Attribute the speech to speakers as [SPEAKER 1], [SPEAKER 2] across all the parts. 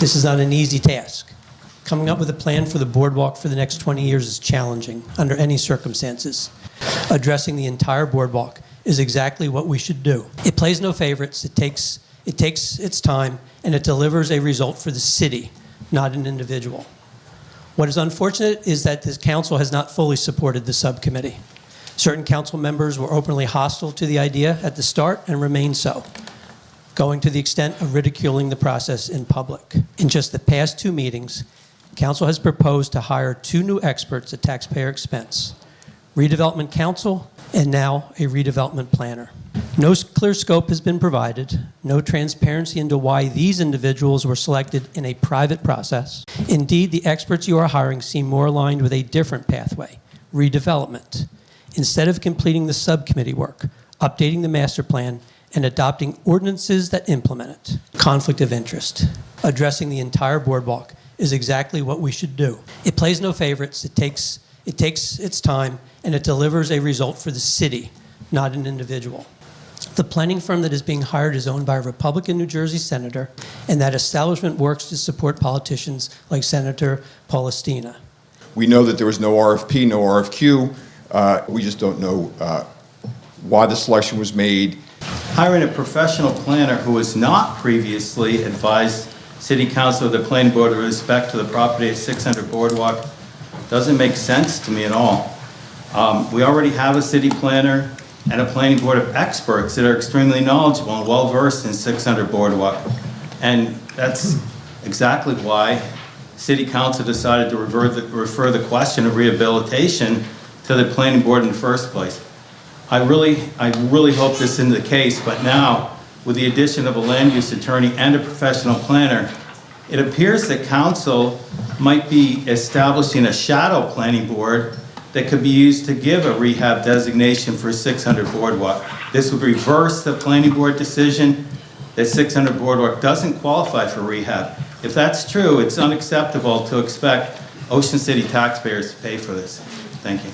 [SPEAKER 1] This is not an easy task. Coming up with a plan for the boardwalk for the next 20 years is challenging under any circumstances. Addressing the entire boardwalk is exactly what we should do. It plays no favorites, it takes its time, and it delivers a result for the city, not an individual. What is unfortunate is that this council has not fully supported the subcommittee. Certain council members were openly hostile to the idea at the start and remain so, going to the extent of ridiculing the process in public. In just the past 2 meetings, council has proposed to hire 2 new experts at taxpayer expense, redevelopment counsel and now a redevelopment planner. No clear scope has been provided, no transparency into why these individuals were selected in a private process. Indeed, the experts you are hiring seem more aligned with a different pathway, redevelopment. Instead of completing the subcommittee work, updating the master plan, and adopting ordinances that implement it. Conflict of interest. Addressing the entire boardwalk is exactly what we should do. It plays no favorites, it takes its time, and it delivers a result for the city, not an individual. The planning firm that is being hired is owned by a Republican New Jersey senator, and that establishment works to support politicians like Senator Polistina.
[SPEAKER 2] We know that there was no RFP, no RFQ. We just don't know why the selection was made.
[SPEAKER 3] Hiring a professional planner who was not previously advised City Council or the Planning Board with respect to the property at 600 Boardwalk doesn't make sense to me at all. We already have a city planner and a planning board of experts that are extremely knowledgeable and well-versed in 600 Boardwalk. And that's exactly why City Council decided to refer the question of rehabilitation to the planning board in the first place. I really hope this isn't the case, but now, with the addition of a land use attorney and a professional planner, it appears that council might be establishing a shadow planning board that could be used to give a rehab designation for 600 Boardwalk. This would reverse the planning board decision that 600 Boardwalk doesn't qualify for rehab. If that's true, it's unacceptable to expect Ocean City taxpayers to pay for this. Thank you.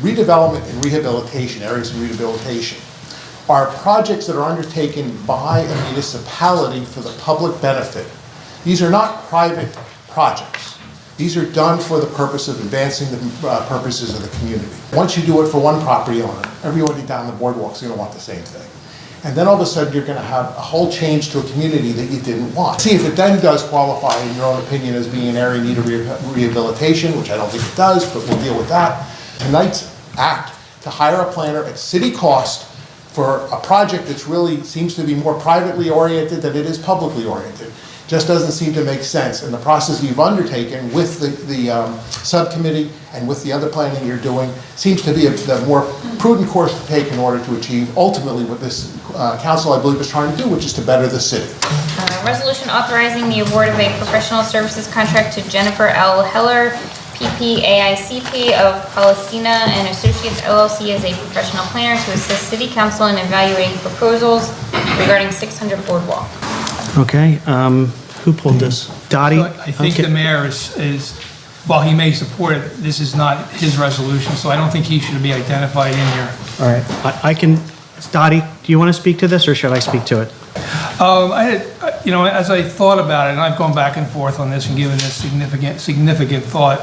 [SPEAKER 4] Redevelopment and rehabilitation, areas of rehabilitation, are projects that are undertaken by a municipality for the public benefit. These are not private projects. These are done for the purpose of advancing the purposes of the community. Once you do it for one property owner, everybody down the boardwalk is going to want the same thing. And then all of a sudden you're going to have a whole change to a community that you didn't want. See if it then does qualify, in your own opinion, as being an area in need of rehabilitation, which I don't think it does, but we'll deal with that. Tonight's act to hire a planner at city cost for a project that's really seems to be more privately oriented than it is publicly oriented just doesn't seem to make sense. And the process you've undertaken with the subcommittee and with the other planning you're doing seems to be the more prudent course to take in order to achieve ultimately what this council, I believe, is trying to do, which is to better the city.
[SPEAKER 5] Resolution authorizing the award of a professional services contract to Jennifer L. Heller, PPAICP of Polistina and Associates LLC as a professional planner to assist City Council in evaluating proposals regarding 600 Boardwalk.
[SPEAKER 6] Okay, who pulled this? Dottie?
[SPEAKER 7] So I think the mayor is, while he may support it, this is not his resolution, so I don't think he should be identified in here.
[SPEAKER 6] All right, I can, Dottie, do you want to speak to this or should I speak to it?
[SPEAKER 7] As I thought about it, and I've gone back and forth on this and given this significant thought,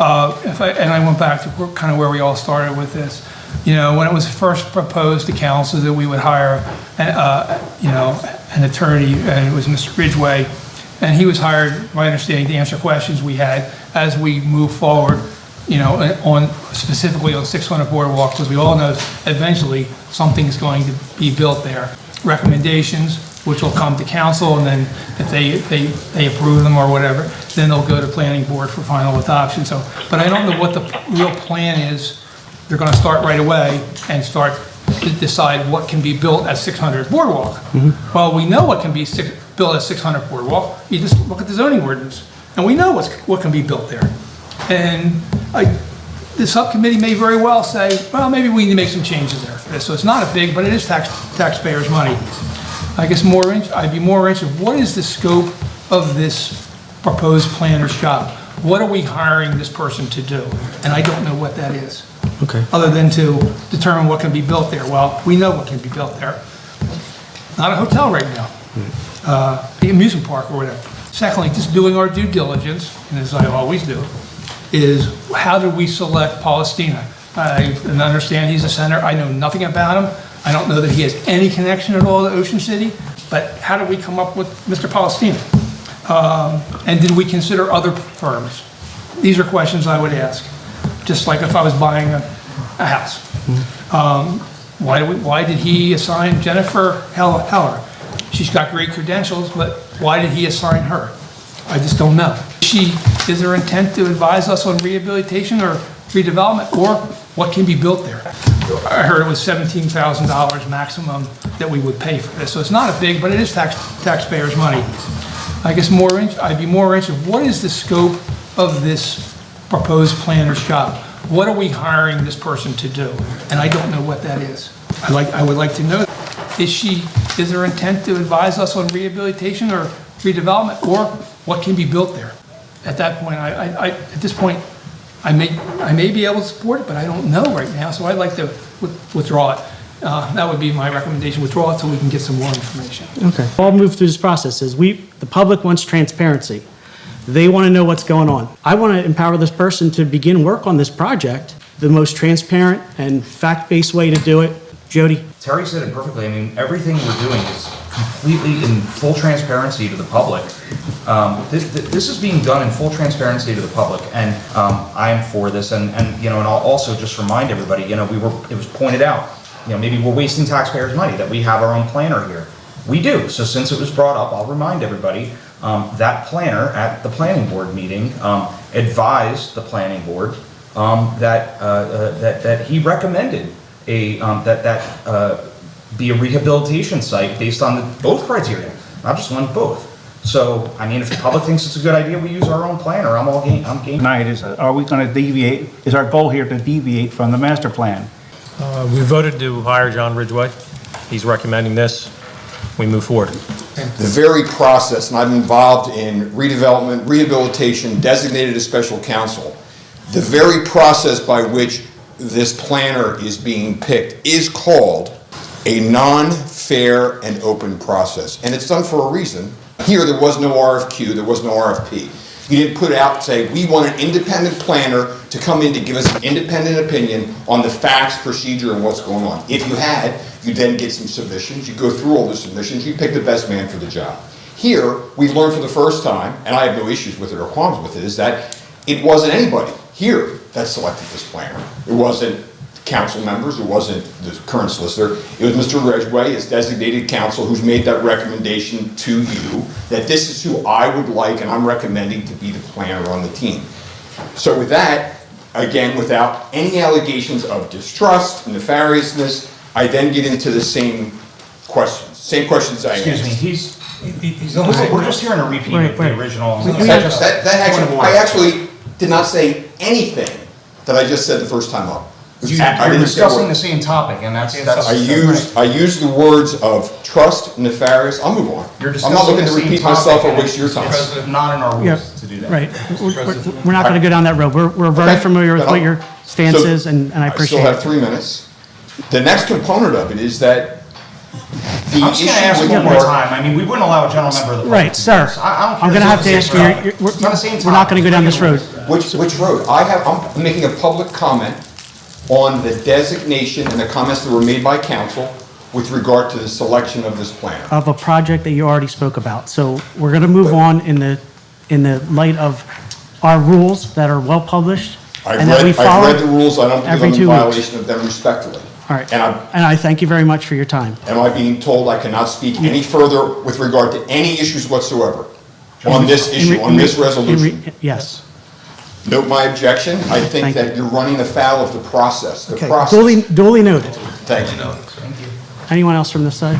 [SPEAKER 7] and I went back to kind of where we all started with this. You know, when it was first proposed to council that we would hire, an attorney, and it was Mr. Ridgway, and he was hired, my understanding, to answer questions we had as we move forward, specifically on 600 Boardwalk, because we all know eventually something's going to be built there. Recommendations, which will come to council, and then if they approve them or whatever, then they'll go to planning board for final adoption. So, but I don't know what the real plan is. They're going to start right away and start to decide what can be built at 600 Boardwalk. Mm-hmm. Well, we know what can be built at 600 Boardwalk. You just look at the zoning ordinance, and we know what can be built there. And the subcommittee may very well say, well, maybe we need to make some changes there. So it's not a big, but it is taxpayers' money. I guess I'd be more interested, what is the scope of this proposed planner's job? What are we hiring this person to do? And I don't know what that is. Okay. Other than to determine what can be built there. Well, we know what can be built there. Not a hotel right now. The amusement park or whatever. Secondly, just doing our due diligence, and as I always do, is how do we select Polistina? I understand he's a senator. I know nothing about him. I don't know that he has any connection at all to Ocean City, but how did we come up with Mr. Polistina? And did we consider other firms? These are questions I would ask, just like if I was buying a house. Why did he assign Jennifer Heller? She's got great credentials, but why did he assign her? I just don't know. Is there intent to advise us on rehabilitation or redevelopment, or what can be built there? I heard it was $17,000 maximum that we would pay for this, so it's not a big, but it is taxpayers' money. I guess I'd be more interested, what is the scope of this proposed planner's job? What are we hiring this person to do? And I don't know what that is. I would like to know. Is there intent to advise us on rehabilitation or redevelopment, or what can be built there? At that point, at this point, I may be able to support it, but I don't know right now, so I'd like to withdraw it. That would be my recommendation, withdraw it so we can get some more information.
[SPEAKER 6] Okay. I'll move through this process. The public wants transparency. They want to know what's going on. I want to empower this person to begin work on this project, the most transparent and fact-based way to do it. Jody?
[SPEAKER 8] Terry said it perfectly. I mean, everything we're doing is completely in full transparency to the public. This is being done in full transparency to the public, and I am for this. And I'll also just remind everybody, it was pointed out, maybe we're wasting taxpayers' money, that we have our own planner here. We do. So since it was brought up, I'll remind everybody, that planner at the planning board meeting advised the planning board that he recommended that be a rehabilitation site based on both criteria, not just one, both. So, I mean, if the public thinks it's a good idea, we use our own planner. I'm game.
[SPEAKER 9] Tonight is, are we going to deviate, is our goal here to deviate from the master plan?
[SPEAKER 10] We voted to hire John Ridgway. He's recommending this. We move forward.
[SPEAKER 2] The very process, and I'm involved in redevelopment, rehabilitation, designated as special counsel, the very process by which this planner is being picked is called a non-fair and open process. And it's done for a reason. Here, there was no RFQ, there was no RFP. You didn't put out and say, we want an independent planner to come in to give us an independent opinion on the facts, procedure, and what's going on. If you had, you then get some submissions, you go through all the submissions, you pick the best man for the job. Here, we learned for the first time, and I have no issues with it or qualms with it, is that it wasn't anybody here that selected this planner. It wasn't council members, it wasn't the current solicitor, it was Mr. Ridgway, his designated counsel, who's made that recommendation to you, that this is who I would like and I'm recommending to be the planner on the team. So with that, again, without any allegations of distrust, nefariousness, I then get into the same questions I asked.
[SPEAKER 8] Excuse me, we're just hearing a repeat of the original.
[SPEAKER 2] I actually did not say anything that I just said the first time up.
[SPEAKER 8] You're discussing the same topic, and that's.
[SPEAKER 2] I used the words of trust, nefarious. I'll move on. I'm not looking to repeat myself or waste your time.
[SPEAKER 8] It's not in our rules to do that.
[SPEAKER 6] Right. We're not going to go down that road. We're very familiar with what your stance is, and I appreciate it.
[SPEAKER 2] I still have 3 minutes. The next component of it is that the
[SPEAKER 8] I'm just going to ask one more time. I mean, we wouldn't allow a general member of the public.
[SPEAKER 6] Right, sir. I'm going to have to ask you. We're not going to go down this road.
[SPEAKER 2] Which road? I'm making a public comment on the designation and the comments that were made by council with regard to the selection of this planner.
[SPEAKER 6] Of a project that you already spoke about. So we're going to move on in the light of our rules that are well published and that we follow.
[SPEAKER 2] I've read the rules. I don't believe I'm in
[SPEAKER 6] 2
[SPEAKER 2] violation of them respectfully.
[SPEAKER 6] All right. And I thank you very much for your time.
[SPEAKER 2] Am I being told I cannot speak any further with regard to any issues whatsoever on this issue, on this resolution?
[SPEAKER 6] Yes.
[SPEAKER 2] Note my objection. I think that you're running afoul of the process.
[SPEAKER 6] Okay. Duly noted.
[SPEAKER 2] Thank you.
[SPEAKER 6] Anyone else from this side?